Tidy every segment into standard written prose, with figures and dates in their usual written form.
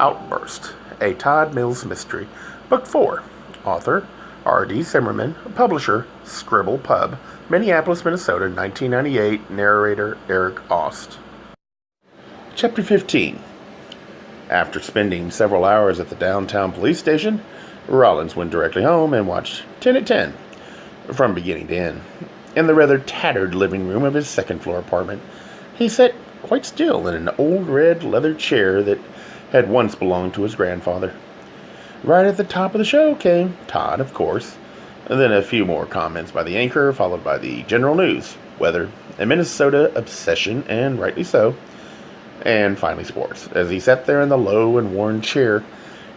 Outburst, a Todd Mills mystery, Book 4. Author, R.D. Zimmerman. Publisher, Scribble Pub, Minneapolis, Minnesota, 1998. Narrator, Eric Ost. Chapter 15. After spending several hours at the downtown police station, Rollins went directly home and watched 10 at 10, from beginning to end. In the rather tattered living room of his second-floor apartment, he sat quite still in an old red leather chair that had once belonged to his grandfather. Right at the top of the show came Todd, of course, and then a few more comments by the anchor, followed by the general news, weather, a Minnesota obsession, and rightly so, and finally sports, as he sat there in the low and worn chair,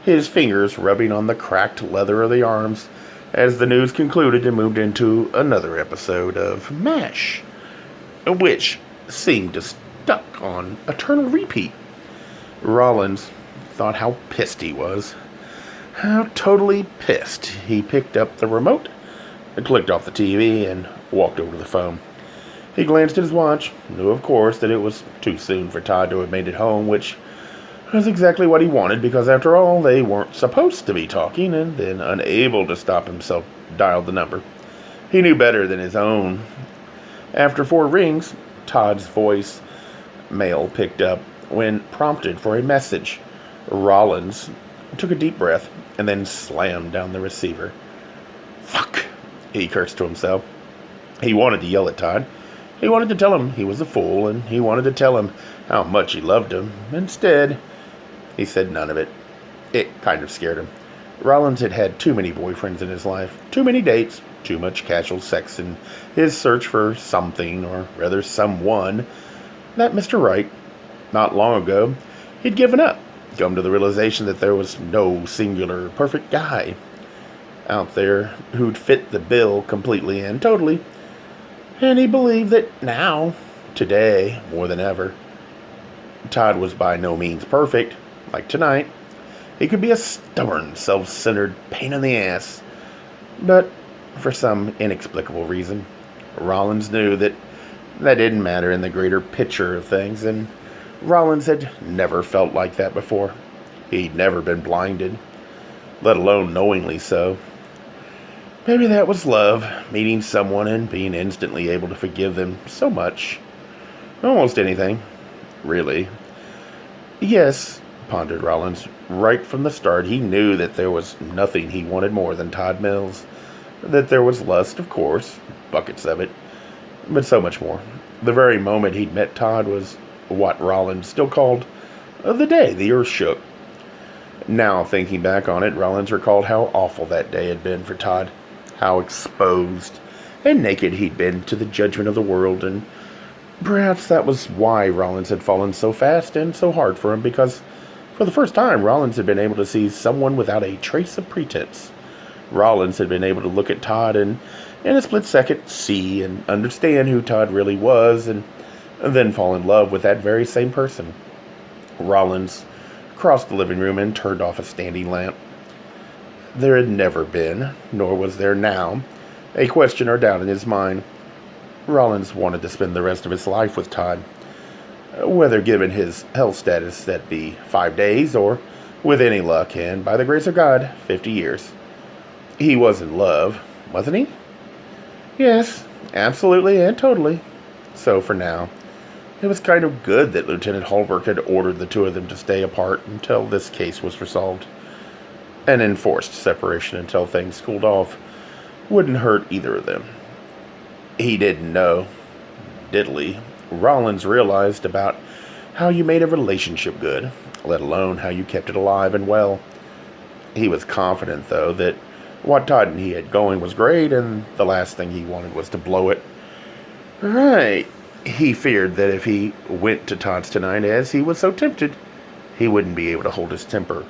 his fingers rubbing on the cracked leather of the arms, as the news concluded and moved into another episode of MASH, which seemed to stuck on eternal repeat. Rollins thought how pissed he was. How totally pissed. He picked up the remote, clicked off the TV, and walked over to the phone. He glanced at his watch, knew of course that it was too soon for Todd to have made it home, which was exactly what he wanted, because after all, they weren't supposed to be talking, and then, unable to stop himself, dialed the number. He knew better than his own. After 4 rings, Todd's voice mail picked up when prompted for a message. Rollins took a deep breath and then slammed down the receiver. Fuck, he cursed to himself. He wanted to yell at Todd. He wanted to tell him he was a fool, and he wanted to tell him how much he loved him. Instead, he said none of it. It kind of scared him. Rollins had had too many boyfriends in his life, too many dates, too much casual sex in his search for something, or rather someone, that Mr. Right, not long ago, he'd given up, come to the realization that there was no singular perfect guy out there who'd fit the bill completely and totally, and he believed that now, today, more than ever, Todd was by no means perfect. Like tonight, he could be a stubborn, self-centered pain in the ass, but for some inexplicable reason, Rollins knew that didn't matter in the greater picture of things, and Rollins had never felt like that before. He'd never been blinded, let alone knowingly so. Maybe that was love, meeting someone and being instantly able to forgive them so much. Almost anything, really. Yes, pondered Rollins. Right from the start, he knew that there was nothing he wanted more than Todd Mills. That there was lust, of course, buckets of it, but so much more. The very moment he'd met Todd was what Rollins still called the day the earth shook. Now, thinking back on it, Rollins recalled how awful that day had been for Todd, how exposed and naked he'd been to the judgment of the world, and perhaps that was why Rollins had fallen so fast and so hard for him, because for the first time, Rollins had been able to see someone without a trace of pretense. Rollins had been able to look at Todd and, in a split second, see and understand who Todd really was, and then fall in love with that very same person. Rollins crossed the living room and turned off a standing lamp. There had never been, nor was there now, a question or doubt in his mind. Rollins wanted to spend the rest of his life with Todd. Whether given his health status, that'd be 5 days, or, with any luck, and by the grace of God, 50 years. He was in love, wasn't he? Yes, absolutely and totally. So for now, it was kind of good that Lieutenant Hallberg had ordered the two of them to stay apart until this case was resolved. An enforced separation until things cooled off wouldn't hurt either of them. He didn't know, diddly, Rollins realized about how you made a relationship good, let alone how you kept it alive and well. He was confident, though, that what Todd and he had going was great, and the last thing he wanted was to blow it. Right. He feared that if he went to Todd's tonight, as he was so tempted, he wouldn't be able to hold his temper.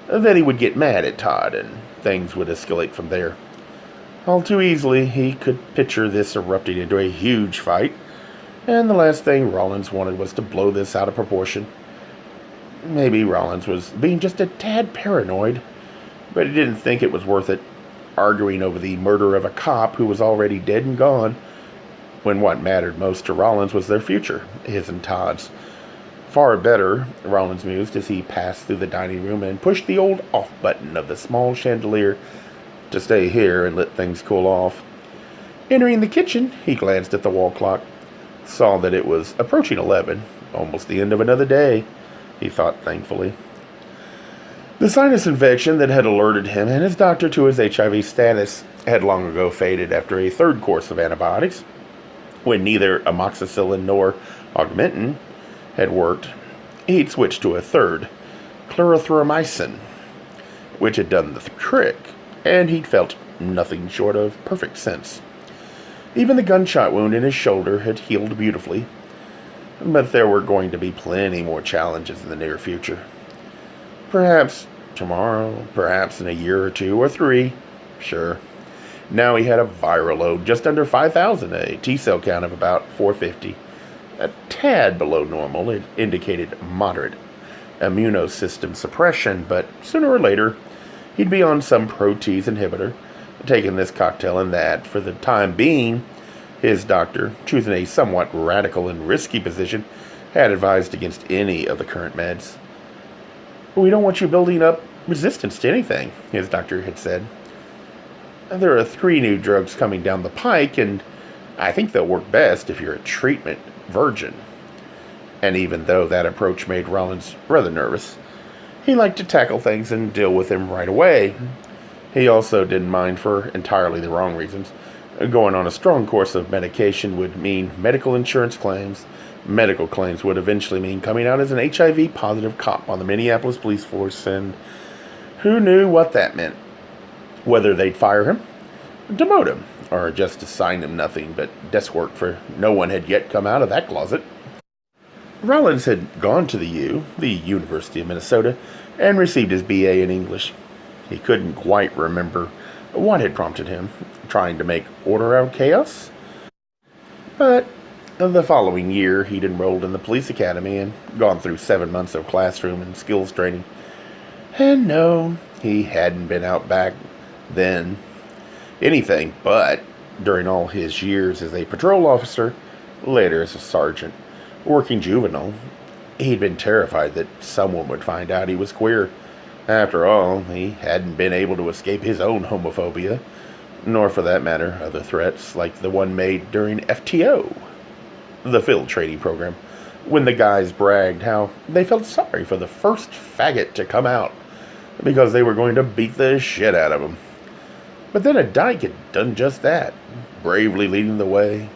That he would get mad at Todd, and things would escalate from there. All too easily, he could picture this erupting into a huge fight, and the last thing Rollins wanted was to blow this out of proportion. Maybe Rollins was being just a tad paranoid, but he didn't think it was worth it, arguing over the murder of a cop who was already dead and gone, when what mattered most to Rollins was their future, his and Todd's. Far better, Rollins mused as he passed through the dining room and pushed the old off button of the small chandelier to stay here and let things cool off. Entering the kitchen, he glanced at the wall clock, saw that it was approaching 11, almost the end of another day, he thought thankfully. The sinus infection that had alerted him and his doctor to his HIV status had long ago faded after a third course of antibiotics. When neither amoxicillin nor augmentin had worked, he'd switched to a third, clarithromycin, which had done the trick, and he'd felt nothing short of perfect sense. Even the gunshot wound in his shoulder had healed beautifully, but there were going to be plenty more challenges in the near future. Perhaps tomorrow, perhaps in a year or 2 or 3, sure. Now he had a viral load just under 5,000, a T-cell count of about 450. A tad below normal, it indicated moderate immunosystem suppression, but sooner or later, he'd be on some protease inhibitor, taking this cocktail and that. For the time being, his doctor, choosing a somewhat radical and risky position, had advised against any of the current meds. "We don't want you building up resistance to anything," his doctor had said. "There are 3 new drugs coming down the pike, and I think they'll work best if you're a treatment virgin." And even though that approach made Rollins rather nervous, he liked to tackle things and deal with them right away. He also didn't mind for entirely the wrong reasons. Going on a strong course of medication would mean medical insurance claims. Medical claims would eventually mean coming out as an HIV-positive cop on the Minneapolis police force, and who knew what that meant? Whether they'd fire him, demote him, or just assign him nothing but desk work, for no one had yet come out of that closet. Rollins had gone to the University of Minnesota, and received his BA in English. He couldn't quite remember what had prompted him, trying to make order out of chaos. But the following year, he'd enrolled in the police academy and gone through 7 months of classroom and skills training. And no, he hadn't been out back then anything but during all his years as a patrol officer, later as a sergeant, working juvenile. He'd been terrified that someone would find out he was queer. After all, he hadn't been able to escape his own homophobia, nor for that matter other threats like the one made during FTO, the field training program, when the guys bragged how they felt sorry for the first faggot to come out because they were going to beat the shit out of him. But then a dyke had done just that, bravely leading the way.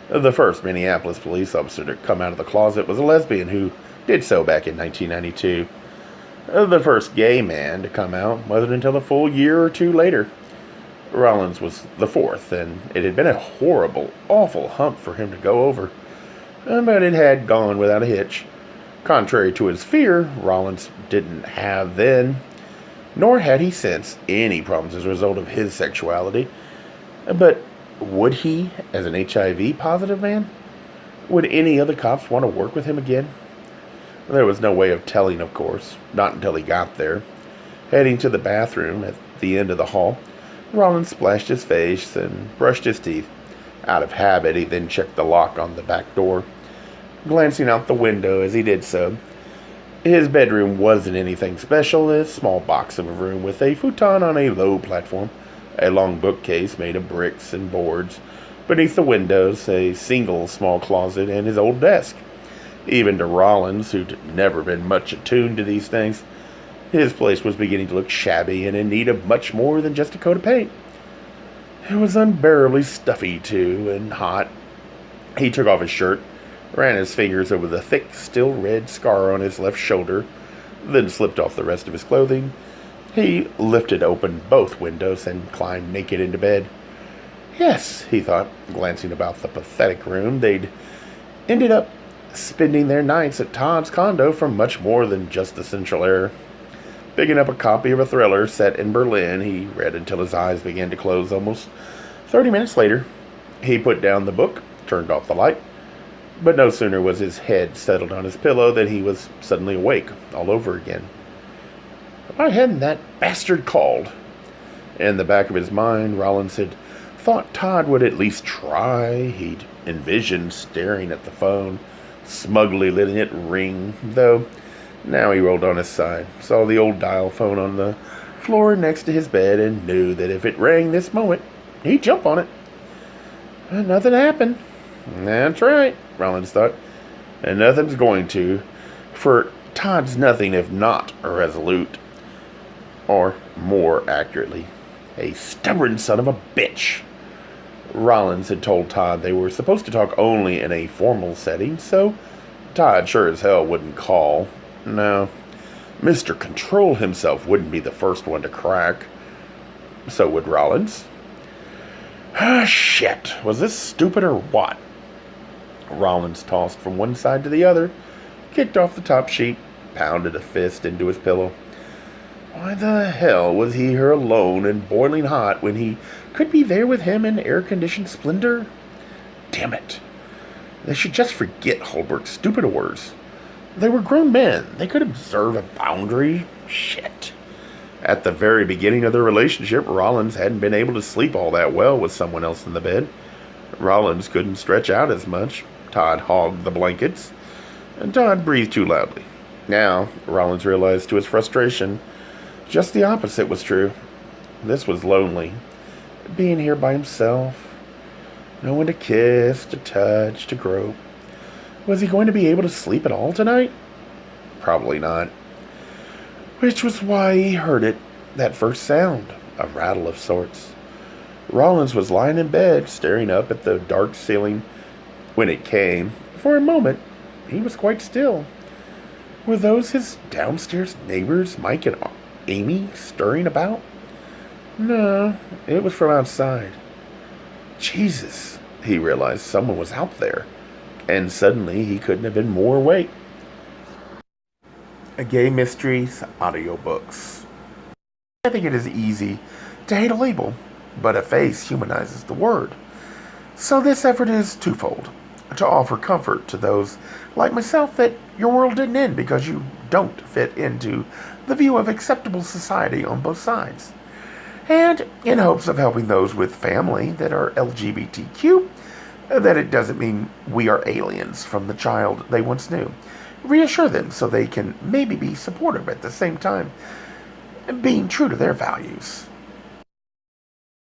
The first Minneapolis police officer to come out of the closet was a lesbian who did so back in 1992. The first gay man to come out wasn't until a full year or 2 later. Rollins was the 4th, and it had been a horrible, awful hump for him to go over. But it had gone without a hitch. Contrary to his fear, Rollins didn't have then, nor had he since, any problems as a result of his sexuality. But would he, as an HIV-positive man? Would any other cops want to work with him again? There was no way of telling, of course, not until he got there. Heading to the bathroom at the end of the hall, Rollins splashed his face and brushed his teeth. Out of habit, he then checked the lock on the back door, glancing out the window as he did so. His bedroom wasn't anything special, a small box of a room with a futon on a low platform, a long bookcase made of bricks and boards. Beneath the windows, a single small closet and his old desk. Even to Rollins, who'd never been much attuned to these things, his place was beginning to look shabby and in need of much more than just a coat of paint. It was unbearably stuffy, too, and hot. He took off his shirt, ran his fingers over the thick, still red scar on his left shoulder, then slipped off the rest of his clothing. He lifted open both windows and climbed naked into bed. Yes, he thought, glancing about the pathetic room, they'd ended up spending their nights at Todd's condo for much more than just the central air. Picking up a copy of a thriller set in Berlin, he read until his eyes began to close. Almost 30 minutes later, he put down the book, turned off the light, but no sooner was his head settled on his pillow than he was suddenly awake all over again. Why hadn't that bastard called? In the back of his mind, Rollins had thought Todd would at least try. He'd envisioned staring at the phone, smugly letting it ring, though. Now he rolled on his side, saw the old dial phone on the floor next to his bed, and knew that if it rang this moment, he'd jump on it. And nothing happened. That's right, Rollins thought. And nothing's going to, for Todd's nothing if not irresolute. Or, more accurately, a stubborn son of a bitch. Rollins had told Todd they were supposed to talk only in a formal setting, so Todd sure as hell wouldn't call. No, Mr. Control himself wouldn't be the first one to crack. So would Rollins. Ah, shit. Was this stupid or what? Rollins tossed from one side to the other, kicked off the top sheet, pounded a fist into his pillow. Why the hell was he here alone and boiling hot when he could be there with him in air-conditioned splendor? Damn it. They should just forget Holbert's stupid orders. They were grown men. They could observe a boundary. Shit. At the very beginning of their relationship, Rollins hadn't been able to sleep all that well with someone else in the bed. Rollins couldn't stretch out as much. Todd hogged the blankets, and Todd breathed too loudly. Now, Rollins realized to his frustration, just the opposite was true. This was lonely. Being here by himself. No one to kiss, to touch, to grope. Was he going to be able to sleep at all tonight? Probably not. Which was why he heard it, that first sound, a rattle of sorts. Rollins was lying in bed, staring up at the dark ceiling. When it came, for a moment, he was quite still. Were those his downstairs neighbors, Mike and Amy, stirring about? No, it was from outside. Jesus, he realized someone was out there, and suddenly he couldn't have been more awake. A Gay Mysteries audiobooks. I think it is easy to hate a label, but a face humanizes the word. So this effort is twofold. To offer comfort to those like myself that your world didn't end because you don't fit into the view of acceptable society on both sides. And in hopes of helping those with family that are LGBTQ, that it doesn't mean we are aliens from the child they once knew. Reassure them so they can maybe be supportive at the same time, being true to their values.